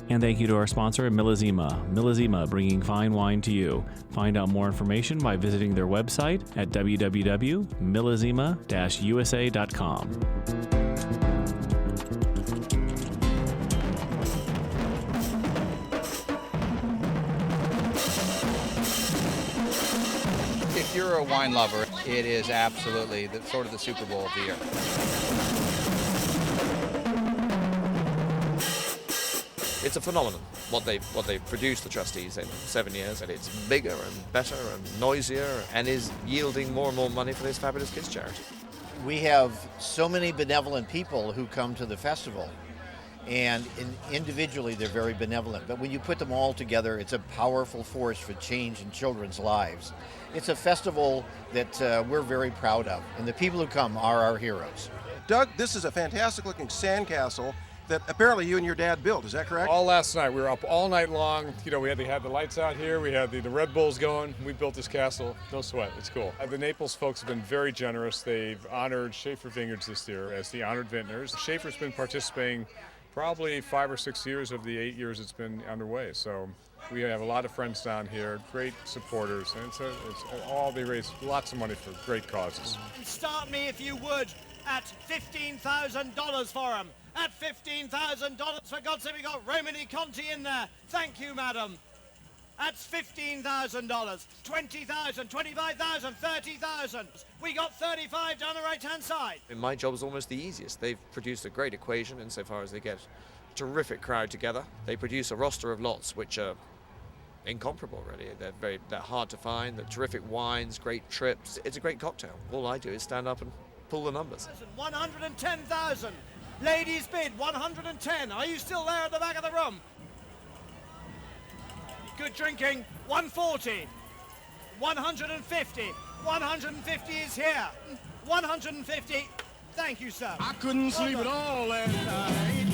And thank you to our sponsor, Millesima. Millesima, bringing fine wine to you. Find out more information by visiting their website at www.millesima-usa.com. If you're a wine lover, it is absolutely sort of the Super Bowl of the year. It's a phenomenon, what they've produced, the Trustees, in 7 years, and it's bigger and better and noisier and is yielding more and more money for this fabulous kids charity. We have so many benevolent people who come to the festival, and individually they're very benevolent, but when you put them all together, it's a powerful force for change in children's lives. It's a festival that we're very proud of, and the people who come are our heroes. Doug, this is a fantastic looking sandcastle that apparently you and your dad built, is that correct? All last night. We were up all night long. You know, we had the lights out here. We had the Red Bulls going. We built this castle. No sweat. It's cool. The Naples folks have been very generous. They've honored Shafer Vineyards this year as the honored vintners. Shafer's been participating probably 5 or 6 years of the 8 years it's been underway. So we have a lot of friends down here, great supporters, and they raise lots of money for great causes. Start me, if you would, at $15,000 for them. At $15,000, for God's sake, we got Romany Conti in there. Thank you, madam. That's $15,000, $20,000, $25,000, $30,000. We got 35 down the right-hand side. And my job is almost the easiest. They've produced a great equation insofar as they get a terrific crowd together. They produce a roster of lots which are incomparable, really. They're hard to find. They're terrific wines, great trips. It's a great cocktail. All I do is stand up and pull the numbers. 110,000. Ladies bid 110. Are you still there at the back of the room? Good drinking. 140. 150. 150 is here. 150. Thank you, sir. I couldn't sleep at all last night.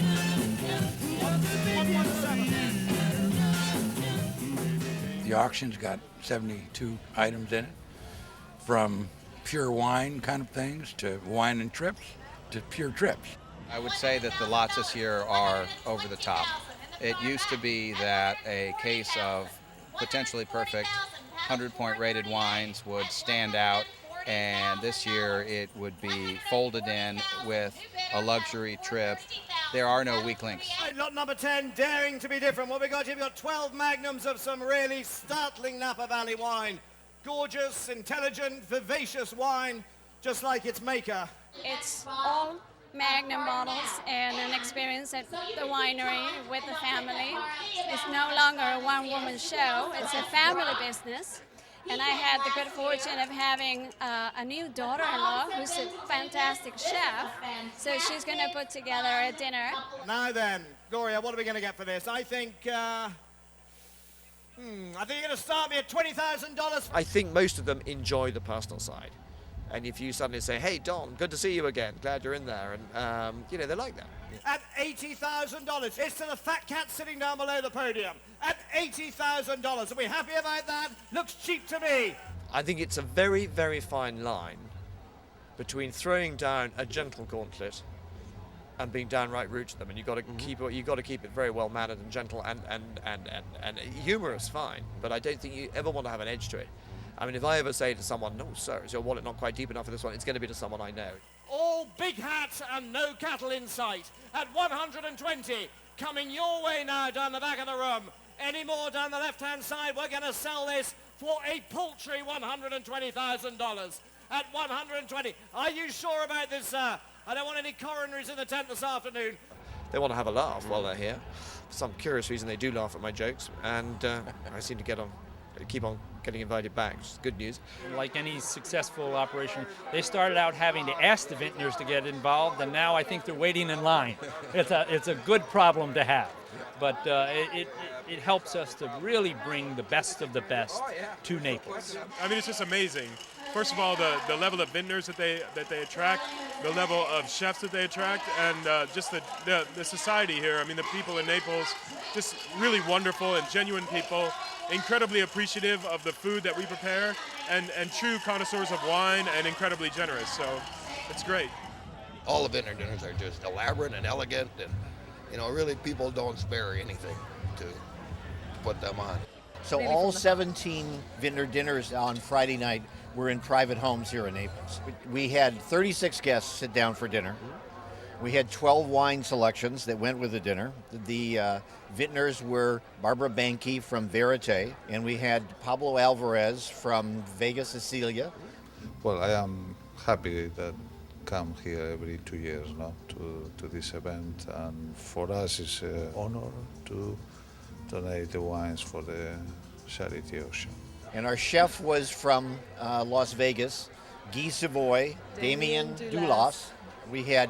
117. The auction's got 72 items in it, from pure wine kind of things to wine and trips to pure trips. I would say that the lots this year are over the top. It used to be that a case of potentially perfect 100-point rated wines would stand out, and this year it would be folded in with a luxury trip. There are no weak links. Lot number 10, daring to be different. What we got here, we've got 12 magnums of some really startling Napa Valley wine. Gorgeous, intelligent, vivacious wine, just like its maker. It's all Magnum bottles and an experience at the winery with the family. It's no longer a one-woman show. It's a family business. And I had the good fortune of having a new daughter-in-law who's a fantastic chef. So she's going to put together a dinner. Now then, Gloria, what are we going to get for this? I think you're going to start me at $20,000. I think most of them enjoy the personal side. And if you suddenly say, hey, Don, good to see you again, glad you're in there, and, they like that. At $80,000, it's to the fat cat sitting down below the podium. At $80,000, are we happy about that? Looks cheap to me. I think it's a very, very fine line between throwing down a gentle gauntlet and being downright rude to them, and you've got to keep it very well mannered and gentle, and humorous, fine, but I don't think you ever want to have an edge to it. I mean, if I ever say to someone, no, sir, is your wallet not quite deep enough for this one, it's going to be to someone I know. All big hats and no cattle in sight. At 120, coming your way now down the back of the room. Any more down the left-hand side, we're going to sell this for a paltry $120,000. At 120. Are you sure about this, sir? I don't want any coronaries in the tent this afternoon. They want to have a laugh while they're here. For some curious reason, they do laugh at my jokes, and I seem to keep on getting invited back, which is good news. Like any successful operation, they started out having to ask the vintners to get involved, and now I think they're waiting in line. It's a good problem to have, but it helps us to really bring the best of the best to Naples. I mean, it's just amazing. First of all, the level of vintners that they attract, the level of chefs that they attract, and just the society here. I mean, the people in Naples, just really wonderful and genuine people, incredibly appreciative of the food that we prepare, and true connoisseurs of wine, and incredibly generous. So it's great. all the vintner dinners are just elaborate and elegant, and really people don't spare anything to put them on. So all 17 vintner dinners on Friday night were in private homes here in Naples. We had 36 guests sit down for dinner. We had 12 wine selections that went with the dinner. The vintners were Barbara Banke from Verite, and we had Pablo Alvarez from Vega Sicilia. Well, I am happy that come here every 2 years now to this event, and for us it's an honor to donate the wines for the charity ocean. And our chef was from Las Vegas, Guy Savoy, Damien Dulas. We had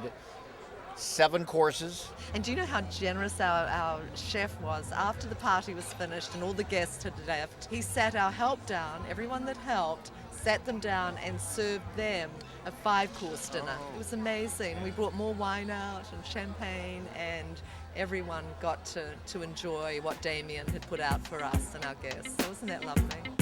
7 courses. And do you know how generous our chef was? After the party was finished and all the guests had left, he sat our help down, everyone that helped, sat them down and served them a 5-course dinner. It was amazing. We brought more wine out and champagne, and everyone got to enjoy what Damien had put out for us and our guests. So wasn't that lovely?